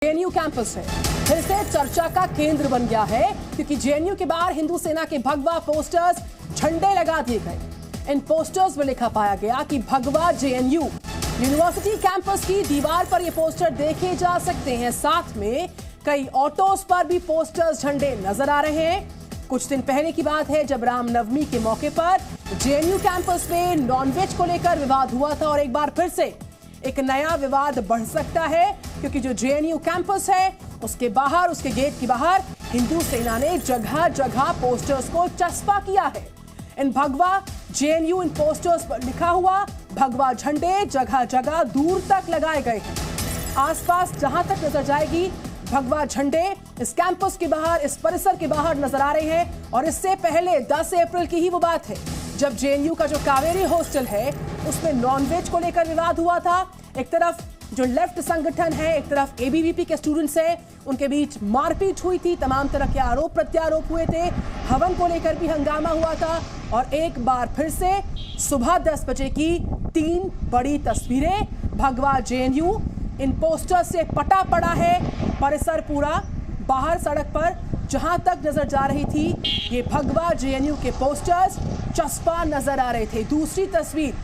JNU campus है फिर से चर्चा का केंद्र बन गया है क्योंकि जेएनयू के बाहर हिंदू सेना के भगवा पोस्टर्स, झंडे लगा दिए गए। इन पोस्टर्स में लिखा पाया गया कि भगवा जेएनयू। यूनिवर्सिटी कैंपस की दीवार पर ये पोस्टर देखे जा सकते हैं। साथ में कई ऑटोज पर भी पोस्टर्स, झंडे नजर आ रहे हैं। कुछ दिन पहले की बात है जब रामनवमी के मौके पर जेएनयू कैंपस में नॉनवेज को लेकर विवाद हुआ था और एक बार फिर से एक नया विवाद बढ़ सकता है क्योंकि जो जेएनयू कैंपस है उसके बाहर, उसके गेट के बाहर हिंदू सेना ने जगह जगह पोस्टर्स को चस्पा किया है। इन भगवा जेएनयू, इन पोस्टर्स पर लिखा हुआ भगवा झंडे जगह जगह दूर तक लगाए गए हैं। आसपास जहां तक नजर जाएगी भगवा झंडे इस कैंपस के बाहर, इस परिसर के बाहर नजर आ रहे हैं। और इससे पहले 10 अप्रैल की ही वो बात है जब जेएनयू का जो कावेरी हॉस्टल है उसमें नॉनवेज को लेकर विवाद हुआ था। एक तरफ जो लेफ्ट संगठन है, एक तरफ एबीवीपी के स्टूडेंट्स हैं, उनके बीच मारपीट हुई थी, तमाम तरह के आरोप प्रत्यारोप हुए थे, हवन को लेकर भी हंगामा हुआ था। और एक बार फिर से सुबह 10 बजे की 3 बड़ी तस्वीरें भगवा जेएनयू, इन पोस्टर से पटा पड़ा है परिसर पूरा। बाहर सड़क पर जहां तक नजर जा रही थी ये भगवा जेएनयू के पोस्टर्स चस्पा नजर आ रहे थे। दूसरी तस्वीर,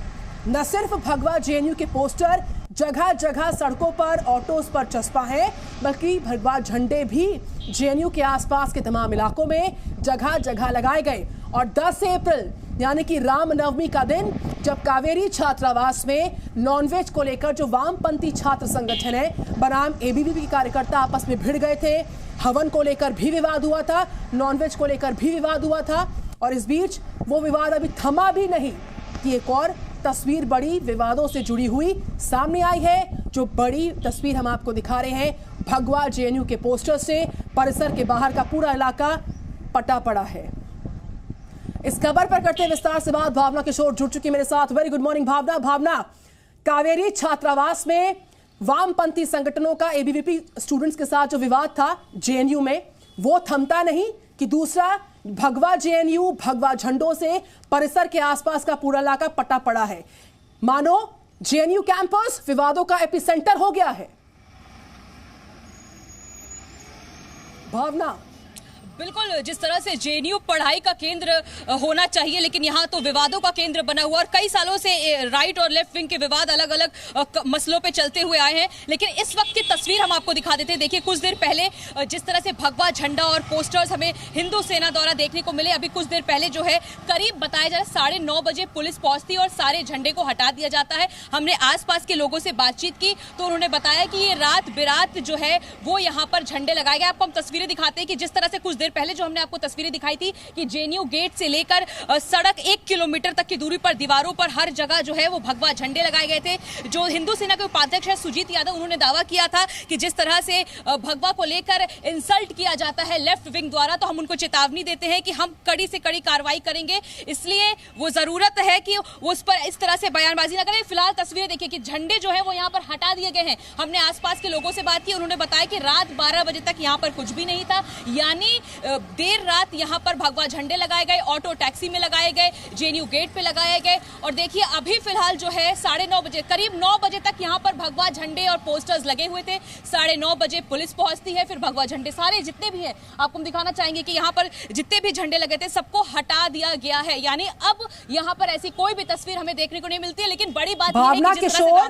न सिर्फ भगवा जेएनयू के पोस्टर जगह जगह सड़कों पर, ऑटोज पर चस्पा है, बल्कि भगवा झंडे भी जेएनयू के आसपास के तमाम इलाकों में जगह जगह लगाए गए। और 10 अप्रैल यानी कि रामनवमी का दिन जब कावेरी छात्रावास में नॉनवेज को लेकर जो वामपंथी छात्र संगठन है बनाम एबीवीपी के कार्यकर्ता आपस में भिड़ गए थे। हवन को लेकर भी विवाद हुआ था, नॉनवेज को लेकर भी विवाद हुआ था। और इस बीच वो विवाद अभी थमा भी नहीं कि एक और तस्वीर बड़ी विवादों से जुड़ी हुई सामने आई है। जो बड़ी तस्वीर हम आपको दिखा रहे हैं भगवा जेएनयू के पोस्टर से परिसर के बाहर का पूरा इलाका पटा पड़ा है। इस खबर पर करते विस्तार से बात भावना किशोर जुड़ चुकी मेरे साथ। वेरी गुड मॉर्निंग भावना। भावना, कावेरी छात्रावास में वामपंथी संगठनों का एबीवीपी स्टूडेंट्स के साथ जो विवाद था जेएनयू में वो थमता नहीं कि दूसरा भगवा जेएनयू, भगवा झंडों से परिसर के आसपास का पूरा इलाका पटा पड़ा है। मानो जेएनयू कैंपस विवादों का एपिसेंटर हो गया है। भावना, बिल्कुल, जिस तरह से जेएनयू पढ़ाई का केंद्र होना चाहिए लेकिन यहाँ तो विवादों का केंद्र बना हुआ। और कई सालों से राइट और लेफ्ट विंग के विवाद अलग अलग मसलों पे चलते हुए आए हैं। लेकिन इस वक्त की तस्वीर हम आपको दिखा देते हैं। देखिए, कुछ देर पहले जिस तरह से भगवा झंडा और पोस्टर्स हमें हिंदू सेना द्वारा देखने को मिले। अभी कुछ देर पहले जो है करीब बताया जा रहा है 9:30 बजे पुलिस पहुंचती और सारे झंडे को हटा दिया जाता है। हमने आसपास के लोगों से बातचीत की तो उन्होंने बताया कि ये रात बिरात जो है वो यहाँ पर झंडे लगाए गए। आपको हम तस्वीरें दिखाते हैं कि जिस तरह से कुछ पहले जो हमने आपको तस्वीरें दिखाई थी कि जेएनयू गेट से लेकर सड़क 1 किलोमीटर तक की दूरी पर दीवारों पर हर जगह जो है वो भगवा झंडे लगाए गए थे। जो हिंदू सेना के उपाध्यक्ष है सुजीत यादव, उन्होंने दावा किया था कि जिस तरह से भगवा को लेकर इंसल्ट किया जाता है लेफ्ट विंग द्वारा, तो हम उनको चेतावनी देते हैं कि हम कड़ी से कड़ी कार्रवाई करेंगे। इसलिए वो जरूरत है कि वो उस पर इस तरह से बयानबाजी न करें। फिलहाल तस्वीरें देखिए कि झंडे जो है वो यहाँ पर हटा दिए गए हैं। हमने आसपास के लोगों से बात की, उन्होंने बताया कि रात 12 बजे तक यहाँ पर कुछ भी नहीं था। यानी देर रात यहाँ पर भगवा झंडे लगाए गए, ऑटो टैक्सी में लगाए गए, जेएनयू गेट पे लगाए गए। और देखिए अभी फिलहाल जो है 9:30 बजे, करीब 9 बजे तक यहाँ पर भगवा झंडे और पोस्टर्स लगे हुए थे। 9:30 बजे पुलिस पहुंचती है, फिर भगवा झंडे सारे जितने भी हैं आपको हम दिखाना चाहेंगे कि यहाँ पर जितने भी झंडे लगे थे सबको हटा दिया गया है। यानी अब यहाँ पर ऐसी कोई भी तस्वीर हमें देखने को नहीं मिलती है। लेकिन बड़ी बात भावना किशोर,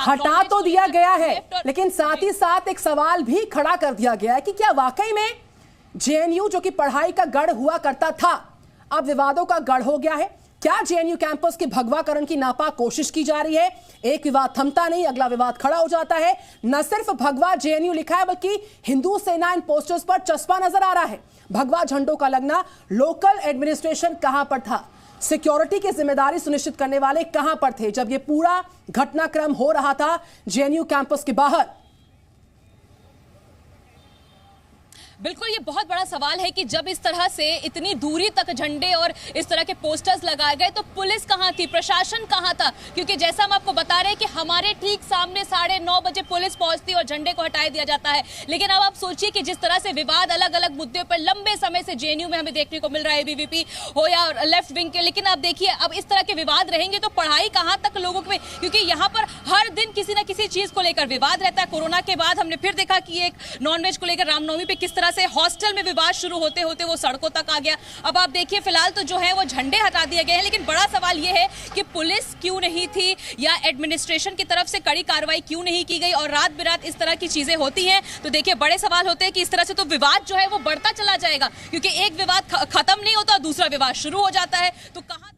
हटा तो दिया गया है लेकिन साथ ही साथ एक सवाल भी खड़ा कर दिया गया है कि क्या वाकई में जेएनयू जो कि पढ़ाई का गढ़ हुआ करता था अब विवादों का गढ़ हो गया है? क्या जेएनयू कैंपस के भगवाकरण की नापाक कोशिश की जा रही है? एक विवाद थमता नहीं, अगला विवाद खड़ा हो जाता है। न सिर्फ भगवा जेएनयू लिखा है बल्कि हिंदू सेना इन पोस्टर्स पर चस्पा नजर आ रहा है। भगवा झंडों का लगना, लोकल एडमिनिस्ट्रेशन कहां पर था? सिक्योरिटी की जिम्मेदारी सुनिश्चित करने वाले कहां पर थे जब यह पूरा घटनाक्रम हो रहा था जेएनयू कैंपस के बाहर? बिल्कुल, ये बहुत बड़ा सवाल है कि जब इस तरह से इतनी दूरी तक झंडे और इस तरह के पोस्टर्स लगाए गए तो पुलिस कहाँ थी, प्रशासन कहाँ था? क्योंकि जैसा हम आपको बता रहे हैं कि हमारे ठीक सामने 9:30 बजे पुलिस पहुंचती और झंडे को हटा दिया जाता है। लेकिन अब आप सोचिए कि जिस तरह से विवाद अलग अलग मुद्दों पर लंबे समय से जेएनयू में हमें देखने को मिल रहा है, एबीवीपी हो या लेफ्ट विंग के, लेकिन आप देखिए अब इस तरह के विवाद रहेंगे तो पढ़ाई कहाँ तक लोगों में, क्योंकि यहाँ पर हर दिन किसी न किसी चीज को लेकर विवाद रहता है। कोरोना के बाद हमने फिर देखा कि एक नॉनवेज को लेकर रामनवमी पे किस तरह से हॉस्टल में विवाद शुरू होते होते वो सड़कों तक आ गया। अब आप देखिए फिलहाल तो जो है वो झंडे हटा दिए गए हैं, लेकिन बड़ा सवाल ये है कि पुलिस क्यों नहीं थी या एडमिनिस्ट्रेशन की तरफ से कड़ी कार्रवाई क्यों नहीं की गई और रात बिरात इस तरह की चीजें होती हैं तो देखिए बड़े सवाल होते हैं कि इस तरह से तो विवाद जो है वो बढ़ता चला जाएगा, क्योंकि एक विवाद खत्म नहीं होता दूसरा विवाद शुरू हो जाता है। तो कहां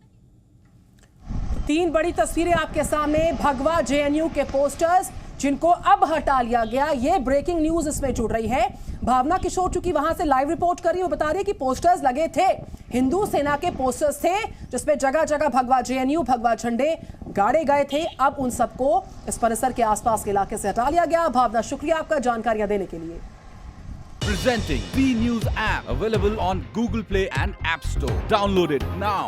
3 बड़ी तस्वीरें आपके सामने, भगवा जेएनयू के पोस्टर्स जिनको अब हटा लिया गया, ये ब्रेकिंग न्यूज इसमें जुड़ रही है। भावना किशोर चूंकि वहां से लाइव रिपोर्ट कर रही है, वो बता रही है कि पोस्टर्स लगे थे, हिंदू सेना के पोस्टर्स थे जिसमें जगह जगह भगवा जेएनयू, भगवा झंडे गाड़े गए थे। अब उन सबको इस परिसर के आसपास के इलाके से हटा लिया गया। भावना, शुक्रिया आपका जानकारियां देने के लिए। Presenting B News app available on Google Play and App Store. Download it now.